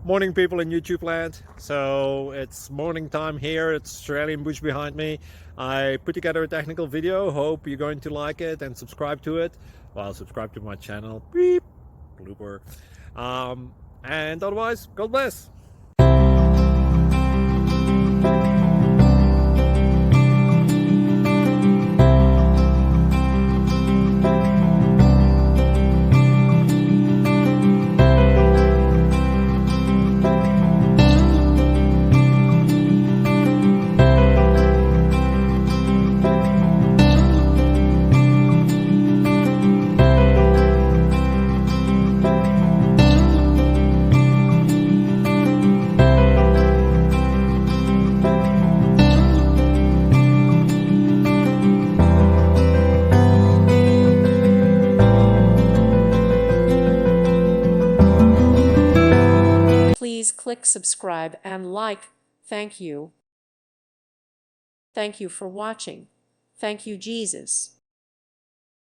Morning, people in YouTube land. So it's morning time here. It's Australian bush behind me. I put together a technical video. Hope you're going to like it and subscribe to it. Well, subscribe to my channel. Beep. Blooper. And otherwise, God bless. Please click subscribe and like. Thank you. Thank you for watching. Thank you, Jesus.